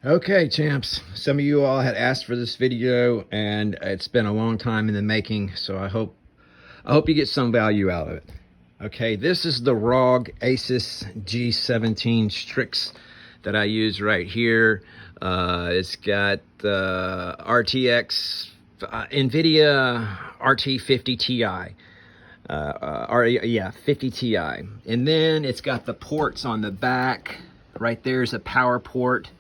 Okay, champs, some of you all had asked for this video and it's been a long time in the making, so I hope you get some value out of it. Okay, this is the ROG Asus G17 Strix that I use right here. It's got RTX NVIDIA RT50 Ti. 50 Ti. And then it's got the ports on the back. Right there's a power port.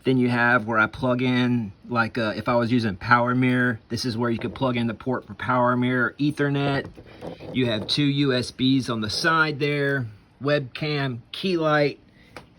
Then you have where I plug in, like if I was using Power Mirror, this is where you could plug in the port for Power Mirror, Ethernet. You have two USBs on the side there, webcam, key light,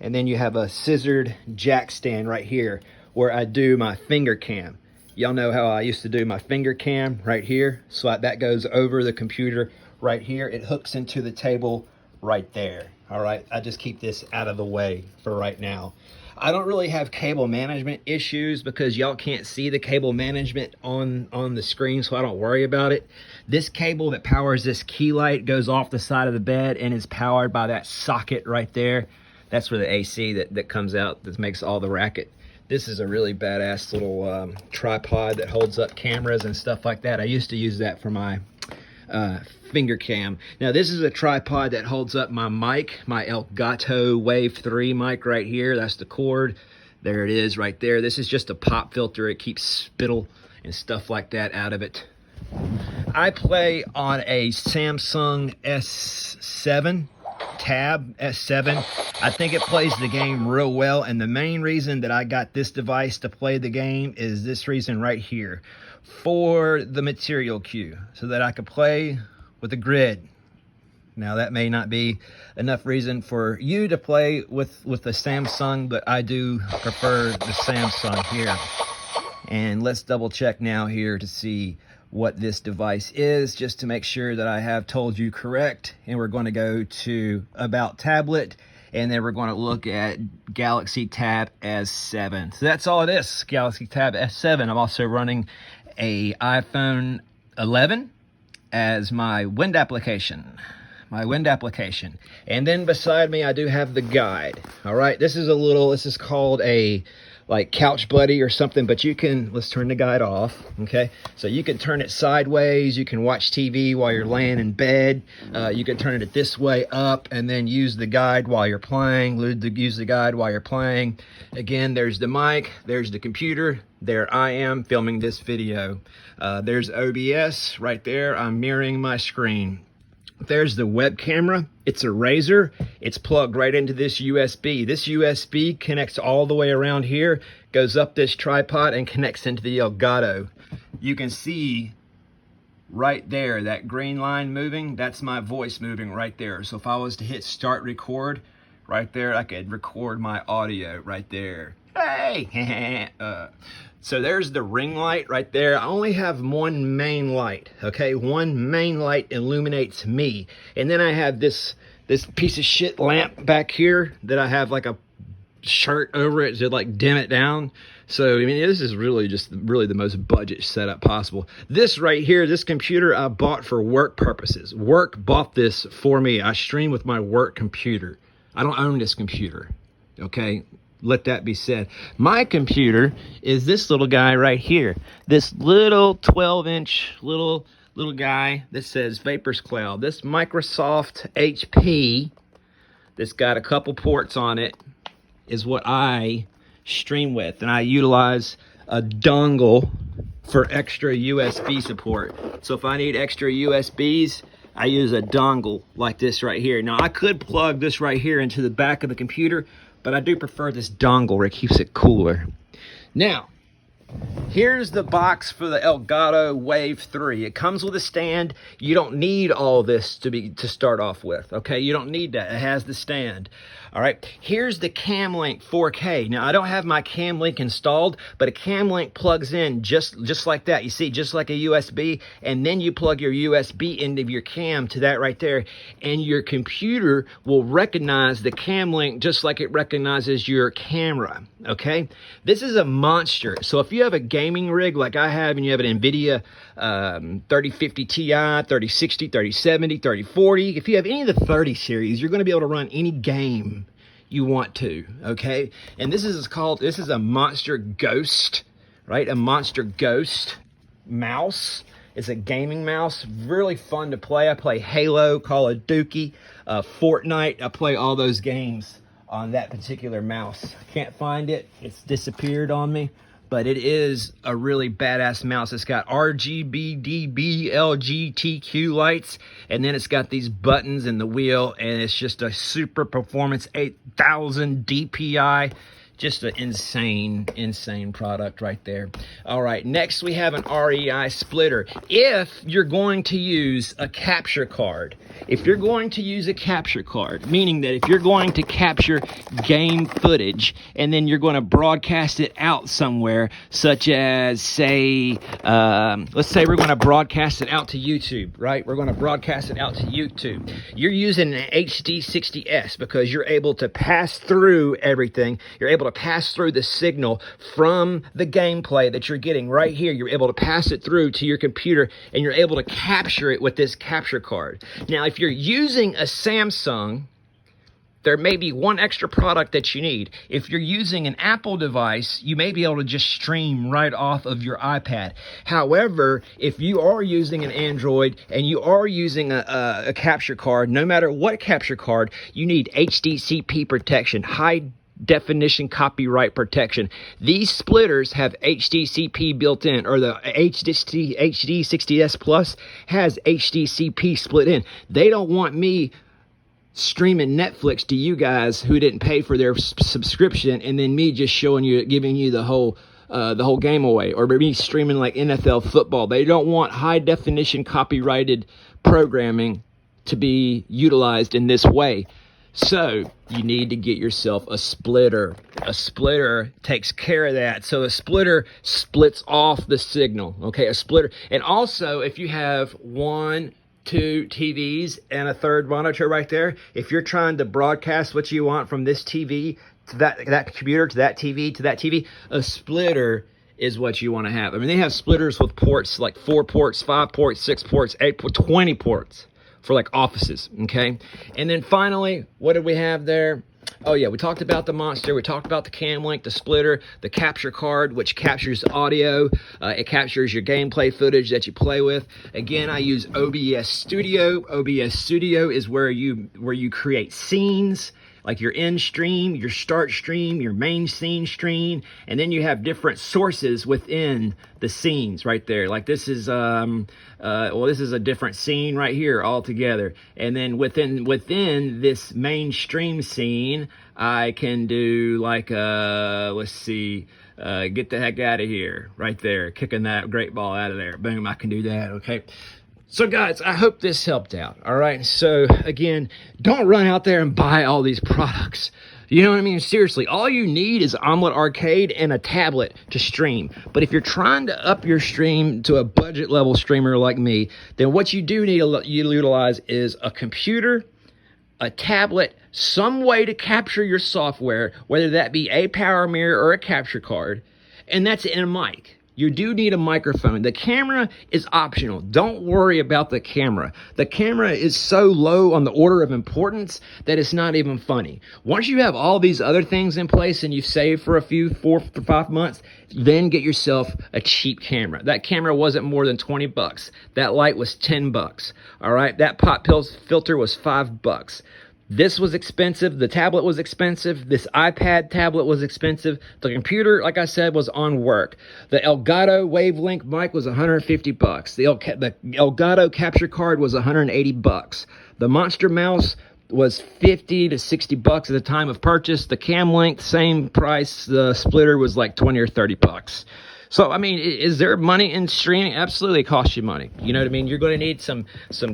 and then you have a scissored jack stand right here where I do my finger cam. Y'all know how I used to do my finger cam right here. So that goes over the computer right here. It hooks into the table right there. All right, I just keep this out of the way for right now. I don't really have cable management issues because y'all can't see the cable management on the screen, so I don't worry about it. This cable that powers this key light goes off the side of the bed and is powered by that socket right there. That's where the AC that comes out that makes all the racket. This is a really badass little tripod that holds up cameras and stuff like that. I used to use that for my finger cam. Now this is a tripod that holds up my mic, my Elgato Wave 3 mic right here. That's the cord. There it is right there. This is just a pop filter. It keeps spittle and stuff like that out of it. I play on a Samsung S7 Tab S7. I think it plays the game real well, and the main reason that I got this device to play the game is this reason right here, for the material queue, so that I could play with the grid. Now that may not be enough reason for you to play with the Samsung, but I do prefer the Samsung here. And let's double check now here to see what this device is, just to make sure that I have told you correct. And we're going to go to About Tablet, and then we're going to look at Galaxy Tab S7. So that's all it is, Galaxy Tab S7. I'm also running a iPhone 11 as my wind application. And then beside me I do have the guide. All right, this is called a like Couch Buddy or something, but you can, let's turn the guide off. Okay, so you can turn it sideways, you can watch TV while you're laying in bed, you can turn it this way up and then use the guide while you're playing. Use the guide while you're playing. Again, there's the mic, there's the computer, there I am filming this video. There's OBS right there, I'm mirroring my screen. There's the web camera. It's a Razer. It's plugged right into this USB. This USB connects all the way around here, goes up this tripod and connects into the Elgato. You can see right there, that green line moving, that's my voice moving right there. So if I was to hit start record right there, I could record my audio right there. Hey! So there's the ring light right there. I only have one main light, okay? One main light illuminates me. And then I have this piece of shit lamp back here that I have like a shirt over it to like dim it down. So, I mean, this is really the most budget setup possible. This right here, this computer I bought for work purposes. Work bought this for me. I stream with my work computer. I don't own this computer, okay? Let that be said. My computer is this little guy right here. This little 12-inch little guy that says Vapors Cloud. This Microsoft HP that's got a couple ports on it is what I stream with. And I utilize a dongle for extra USB support. So if I need extra USBs, I use a dongle like this right here. Now I could plug this right here into the back of the computer, but I do prefer this dongle where it keeps it cooler. Now, here's the box for the Elgato Wave 3. It comes with a stand. You don't need all this to start off with, okay? You don't need that. It has the stand. All right, here's the Camlink 4K. Now, I don't have my Camlink installed, but a Camlink plugs in just like that. You see, just like a USB, and then you plug your USB end of your cam to that right there, and your computer will recognize the Camlink just like it recognizes your camera, okay? This is a monster. So if you have a gaming rig like I have, and you have an NVIDIA 3050 Ti, 3060, 3070, 3040, if you have any of the 30 series, you're going to be able to run any game you want to, okay? And this is a Monster Ghost, right? A Monster Ghost mouse. It's a gaming mouse, really fun to play. I play Halo, Call of Duty, Fortnite. I play all those games on that particular mouse. I can't find it. It's disappeared on me, but it is a really badass mouse. It's got RGB, DB, LGTQ lights, and then it's got these buttons and the wheel, and it's just a super performance 8000 DPI. Just an insane product right there. All right, next we have an REI splitter. If you're going to use a capture card, meaning that if you're going to capture game footage and then you're going to broadcast it out somewhere, such as, say, let's say we're going to broadcast it out to YouTube, right? We're going to broadcast it out to YouTube. You're using an HD60S because you're able to pass through everything. You're able to pass through the signal from the gameplay that you're getting right here. You're able to pass it through to your computer, and you're able to capture it with this capture card. Now, if you're using a Samsung, there may be one extra product that you need. If you're using an Apple device, you may be able to just stream right off of your iPad. However, if you are using an Android and you are using a capture card, no matter what capture card, you need HDCP protection, high definition copyright protection. These splitters have HDCP built in, or the HD60S Plus has HDCP split in. They don't want me streaming Netflix to you guys who didn't pay for their subscription, and then me just showing you, giving you the whole game away, or me streaming like NFL football. They don't want high definition copyrighted programming to be utilized in this way. So you need to get yourself a splitter. A splitter takes care of that. So a splitter splits off the signal, okay? A splitter. And also, if you have 1, 2 TVs and a third monitor right there, if you're trying to broadcast what you want from this TV to that computer, to that TV, a splitter is what you want to have. I mean, they have splitters with ports like 4 ports, 5 ports, 6 ports, 8 ports, 20 ports. For like offices, okay? And then finally, what did we have there? Oh yeah, we talked about the Monster, we talked about the Cam Link, the splitter, the capture card, which captures audio. It captures your gameplay footage that you play with. Again, I use OBS Studio. OBS Studio is where you create scenes, like your end stream, your start stream, your main scene stream, and then you have different sources within the scenes right there. Like this is this is a different scene right here altogether. And then within this main stream scene, I can do like let's see, get the heck out of here right there, kicking that great ball out of there. Boom, I can do that, okay? So guys, I hope this helped out, all right? So again, don't run out there and buy all these products. You know what I mean? Seriously, all you need is Omelet Arcade and a tablet to stream. But if you're trying to up your stream to a budget level streamer like me, then what you do need to utilize is a computer, a tablet, some way to capture your software, whether that be a power mirror or a capture card, and that's in a mic. You do need a microphone. The camera is optional. Don't worry about the camera. The camera is so low on the order of importance that it's not even funny. Once you have all these other things in place and you've saved for a few 4 to 5 months, then get yourself a cheap camera. That camera wasn't more than 20 bucks. That light was 10 bucks. All right. That pop filter was $5. This was expensive. The tablet was expensive. This iPad tablet was expensive. The computer, like I said, was on work. The Elgato Wavelength mic was 150 bucks. The Elgato capture card was 180 bucks. The Monster mouse was 50 to 60 bucks at the time of purchase. The Cam Link, same price. The splitter was like 20 or 30 bucks. So, I mean, is there money in streaming? Absolutely, it costs you money. You know what I mean? You're going to need some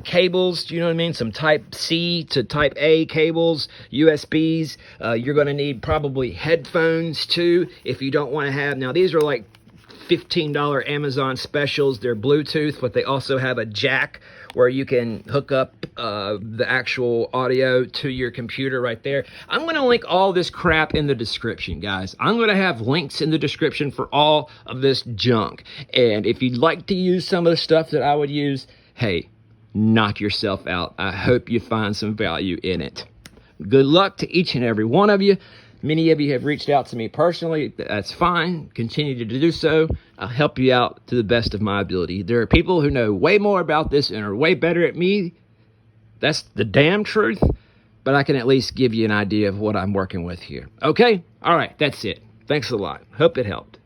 cables, you know what I mean? Some Type C to Type A cables, USBs. You're going to need probably headphones, too, if you don't want to have... Now, these are like $15 Amazon specials. They're Bluetooth, but they also have a jack where you can hook up the actual audio to your computer right there. I'm going to link all this crap in the description, guys. I'm going to have links in the description for all of this junk. And if you'd like to use some of the stuff that I would use, hey, knock yourself out. I hope you find some value in it. Good luck to each and every one of you. Many of you have reached out to me personally. That's fine. Continue to do so. I'll help you out to the best of my ability. There are people who know way more about this and are way better at me. That's the damn truth. But I can at least give you an idea of what I'm working with here. Okay? All right. That's it. Thanks a lot. Hope it helped.